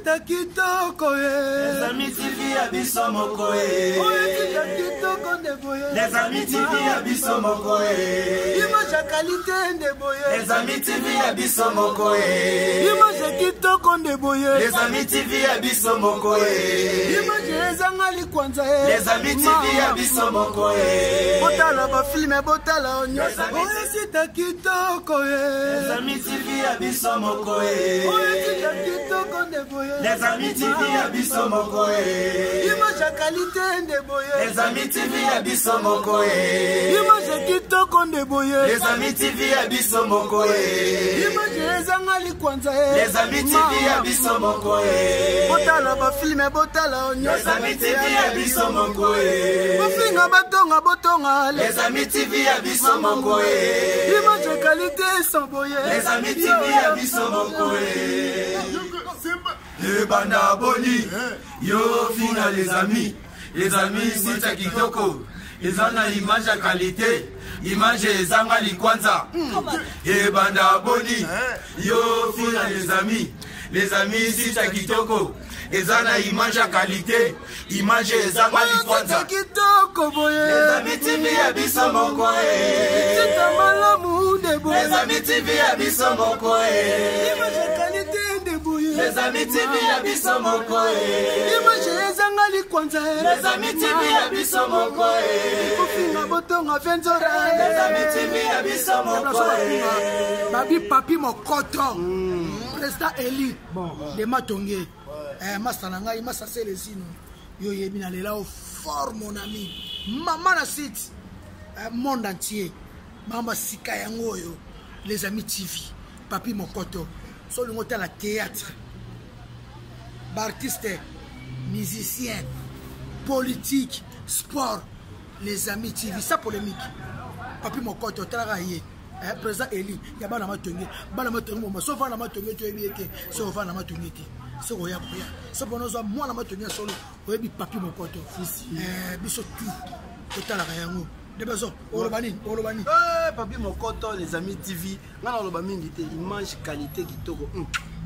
sita kitoko Les amis TV à Bissomoko sita kitoko ndeboye Les amis TV à Bissomoko image ya qualité ndeboye Les amis TV à Bissomoko image kitoko ndeboye Les amis TV à Bissomoko image ezanga likwanza Les amis TV à Bissomoko botala ba filme botala onyosa sita kitoko Les amis TV à Bissomoko sita kitoko ndeboye Les amis TV à Bissomoko image ya qualité ndeboye Les amis TV à Bissomoko image kitoko ndeboye Les amis TV à Bissomoko image ezanga likwanza Les amis TV à Bissomoko botala ba filme botala onyosa Les amis TV à Bissomoko bofinga batonga botonga Les amis TV à Bissomoko image ya qualité sans boye Les amis TV à Bissomoko Le banda boni Yo fina les amis sita kitoko Ezana image à qualité Image ezanga likwanza E banda boni Yo fina les amis sita kitoko Ezana image à qualité Image ezanga likwanza kitoko boye Les amis TV à Bissomoko sita malamu ndeboye Les amis TV à Bissomoko image ya qualité ndeboye Les amis TV à Bissomoko image ezanga likwanza Les amis TV à Bissomoko bofinga botonga fenzora Les amis TV à Bissomoko babi papi mokoto président Eli de Matonge master nanga masa selesino yo yebina lela au fort mon ami maman na site monde entier mama sika yango yo les amis TV papi mokoto solo ngota la théâtre artiste musicien politique sport les amis TV ça polémique papi mokoto tala yé président Eli ya bana matonge mo so va na matonge to ebieke so va na matonge te so ko ya koya so bono zo moi na matonge solo oyebi papi mokoto biso tout tala yango de beso olobani papi mokoto les amis TV ngana oloba mingi te image qualité kitoko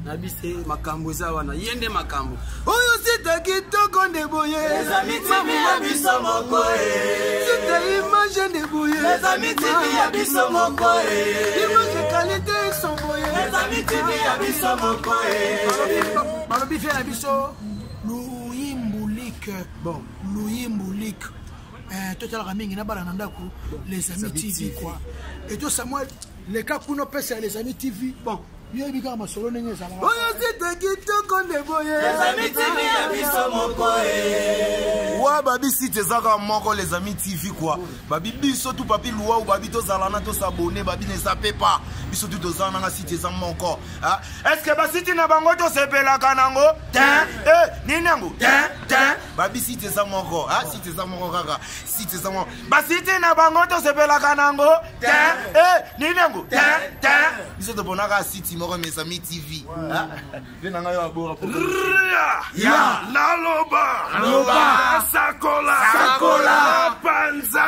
nabise makambo za wana yende makambo oyo sita kitoko ndeboye Les amis TV à Bissomoko sita image ndeboye Les amis TV à Bissomoko image qualité sans boye Les amis TV à Bissomoko balobi fait la biso Louimbulik bon Louimbulik total ramingi na bala ndako les amis TV quoi et tout Samuel les cas kuno pesa les amis TV bon yo bika masolo nenge za la oyo sita kitoko ndeboye Les amis TV à Bissomoko Wa babi site zaka moko les amis TV quoi babi biso tout papi loi ou babi to zalana to s'abonner babi ne sape pas biso tout zana na site za moko est-ce que ba site na bango to sepela kanango ninango babi site za moko site za moko kaka site za moko ba site na bango to sepela kanango ninango biso to bonaka site moko mes amis TV venanga yo abora pour Ya Naloba Sakola Panza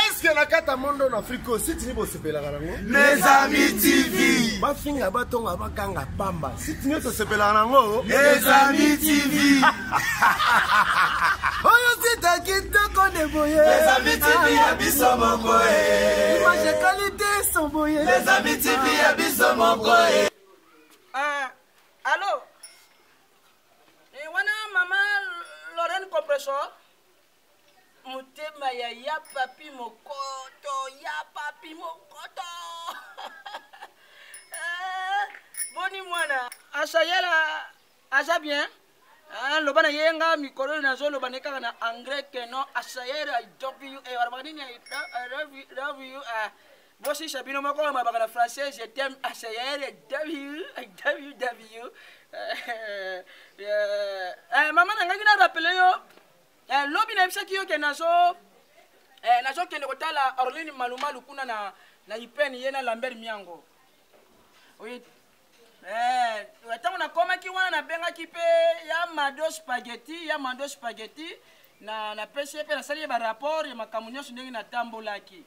est-ce que la kata mondo na Afrique site ni bo sepela kanango Les amis TV ba finga batonga bakanga pamba site ni to sepela kanango Les amis TV oyo sita kitoko ndeboye Les amis TV à Bissomoko image qualité sans boye Les amis TV à Bissomoko Allô? Wana mama Lorraine Compressor? Mutema ya papi mokoto, Boni mwana, asayela, asa bien? Lobana yenga mikolo na zo lobana kaka na anglais que non asayela I love you I love you Voici Sabino Moko, ma bagana français, je t'aime, asayela I love you maman nanga na rappeler yo lobi na bisaki yo ke nazo kende kotala Orline Maluma lukuna na ipeni yena Lambert Miango oui tango na koma ki wana na benga ki pe ya Mado Spaghetti na pese pe na sali ba rapport ya makamunyo ndenge na tambolaki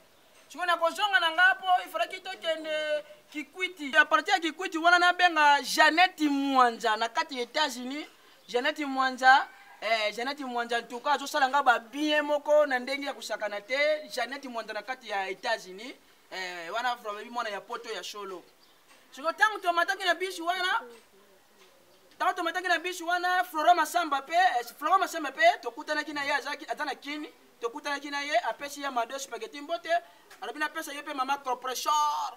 Chiko na kozonga na ngapo ifara kito kende Kikwiti a partir ya Kikwiti wana nabenga Jeannette Mwanja na kati États-Unis. Jeannette Mwanja Jeannette Mwanja en tout cas azosala nga ba bien moko na ndenge ya kusakana te. Jeannette Mwanja na kati ya États-Unis wana from mwana ya poto ya Sholo. Siko tangu tomataki na bishi wana tangu tomataki na bishi wana Flora Masamba pe tokutana kina ya zaki atana kini tokutana kina ye apesi ya mado spaghetti mbote arabina pesa yepe mama compressor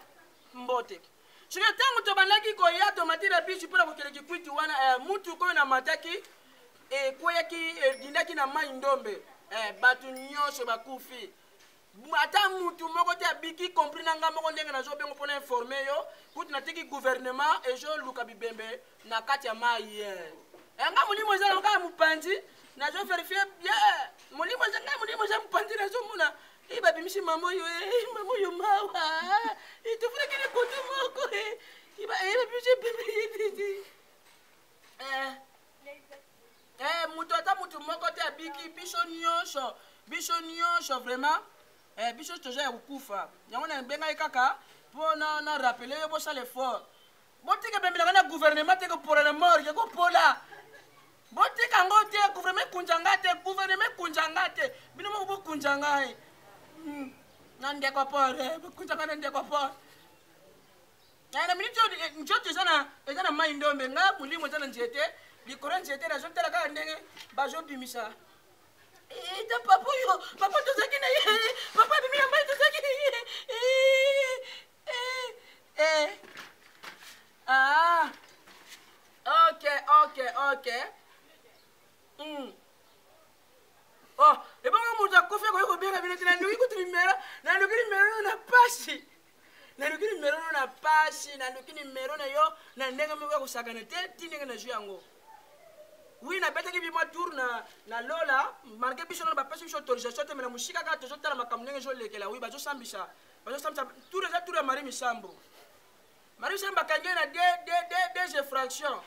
mbote. Siko tangu tobanaki ko ya tomati na bishi pona kokele Kikwiti wana mutu ko na mataki kweki dindaki na mai ndombe batu nyonso bakufi ata mutu moko te abiki compris nanga moko ndenge nazo bengo pona informer yo kuti natiki gouvernement ejo luka bibembe na kati ya mai nga mulimo ezala mokaka mopanzi nazo verifie bien mulimo eza mopanzi nazo mona babimisi mama oyo mawa itofulakini kote moko mutu ata mutu moko te abiki biso nyonso vraiment biso toza ya kokufa yango na bengai kaka mpo na rappele yo bosala effort botika bembelaka na gouvernement te kopola na mort ke kopola botika yango te gouvernement kunjanga te bino moko bokunjanga na ndeko pore bokunjanga na ndeko pore na miniti nzoto eza na mai ndombe nga molimo eza na nzete likolo nzete nazotala kaka ndenge bazobimisa ita papa yo papa tozaki na ye papa bimi ya mai tozaki na ye ok oh ebongo mutu akufi koyokobenga bino te nanduki kutu nimero nanduki nimero na pasi nanduki nimero na yo na ndenge moko ya kosakana te ti ndenge nazwi yango oui na betaki bimwa tour na lola marke biso na bapesi biso autorisation te mena musika kaka tozotala makambo ndenge ezolekela oui bazosambisa tour eza tour ya Marie Misambo bakangi na des effractions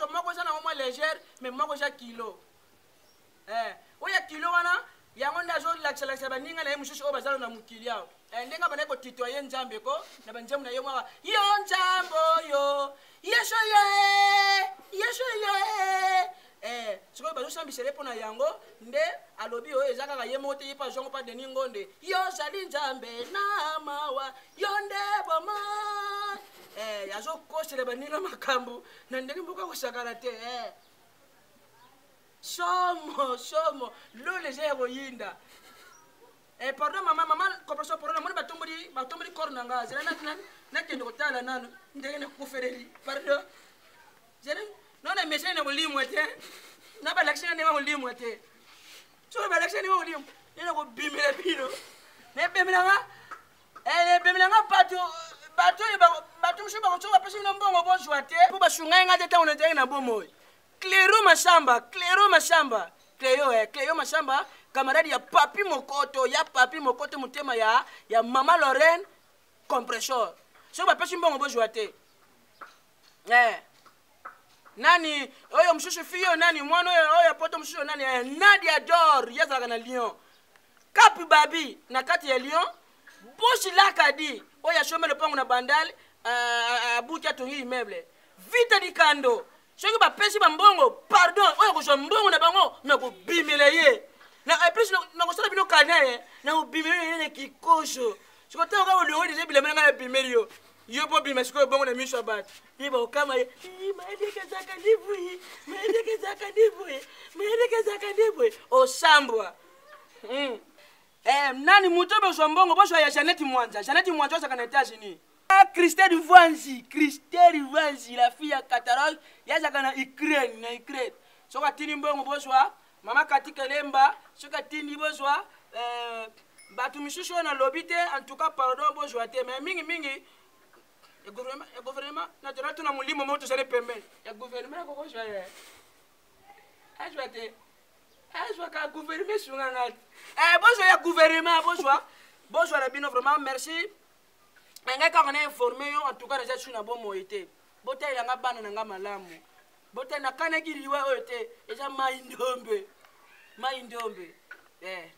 moko eza nango mwa légère mais moko eza kilo oyo ya kilo wana yango nde azolakisa baninga na ye mosusu oyo bazala na mokili awo ndenge abandaki kotitoye nzambe ko na banzembo na ye mwaka yo nzambe oyo yesu ye sikoyo bazosambisele mpo na yango nde alobi oyo eza kaka ye moko te ye mpo azongo mpa deni ngonde yo ozali nzambe na mawa yo nde boma azokosela baninga makambo na ndenge moko akosakana te somo lolo eza ya koyinda pardon mama kompreso pardon namoni batomboli kore na nga zela nakende kotala nano ndenge nakufereli pardon zela nona mesai na kolimwa te na balakisina ndenge kolimwa te so balakisina ndenge kolimwa nena kobimela bino nebemela nga bato mosusu bakosoka bapesi bino mbongo bozwa te mpo basungai nga te ntango na ndenge na bomoi Cléo Mashamba camarade ya papi mokoto mutema ya mama Lorraine compressor so bapesi mbongo bozwa te nani oyo msusu fio nani mwana oyo poto msusu nani Nadia Dor yazalaka na Lyon Kapi Babi na kati ya Lyon Boshi Lakadi oyo ashome lopango na bandali abuki atongi immeuble Vita Dikando soki bapesi bambongo pardon oyo kozwa mbongo na bango na kobimela ye na plus na kosala bino kana ye na kobimela ye na kikosho siko ntango kaka olongo deja bilemela ngai na bimeli yo mpo bima sikoyo bongo na miso ya bato ye bakokama ye mayedekezaka ndivue osambwa nani mutu oyo bozwa mbongo bozwa ya Jeannette Mwanja ozaka na États-Unis Christelle Vanzi, la fille à Catalogne, yazaka na Ukraine. Soka tini mbongo bozwa, mama Katika Lemba, soka tini bozwa, batu misusu na lobite, en tout cas pardon bozwa te, mais mingi, le gouvernement, naturellement tuna mulimo moto sale pembe. Le gouvernement ko bozwa ye. Azwa te. Azwa ka gouvernement sunga. Bozwa ya gouvernement bozwa la bino vraiment merci. Ngai kaka na informé yo en tout cas déjà sur na bomo été botai yanga bana nanga malamu botai na kana kiliwa oyo te eza mai ndombe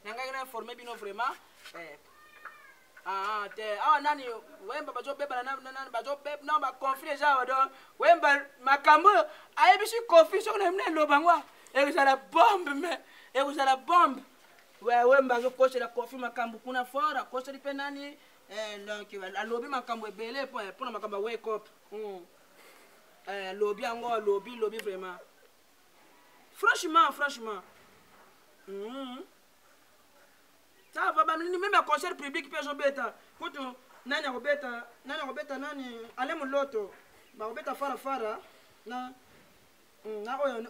nanga na informé bino vraiment Ah, te. Ah, nani, wemba bajo beba na bajo beba na ba conflit za do. Wemba makambo, aye bishi conflit so na mne lo bangwa. E ça la bombe me. E ça la bombe. Wemba zo coach la conflit makambo kuna fora, coach li pe nani donc alobi makambo ebele pour na makambo wake up. Lobby ango lobby vraiment. Franchement. Ça va même à concert public pe zo beta. Kutu nani robeta nani ale muloto. Ba robeta fara na oyo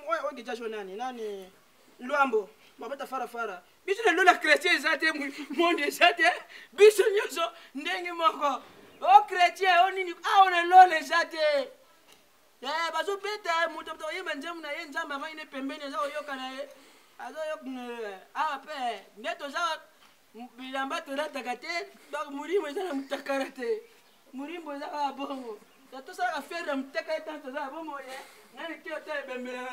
oyo gijajo nani Luambo. Ba robeta fara. Biso le lola chrétien zate monde zate. Biso nyoso ndenge moko. O chrétien o nini on le lola zate. Bazo beta muto to yeba njamu na ye njamba va ine pembeni za oyoka na ye. Azo yok pe neto za bilamba to rataka te donc murimo za mutakara te. Murimbo za bongo. To sa affaire mutakara tanto za bongo ye. Nani kio te bembela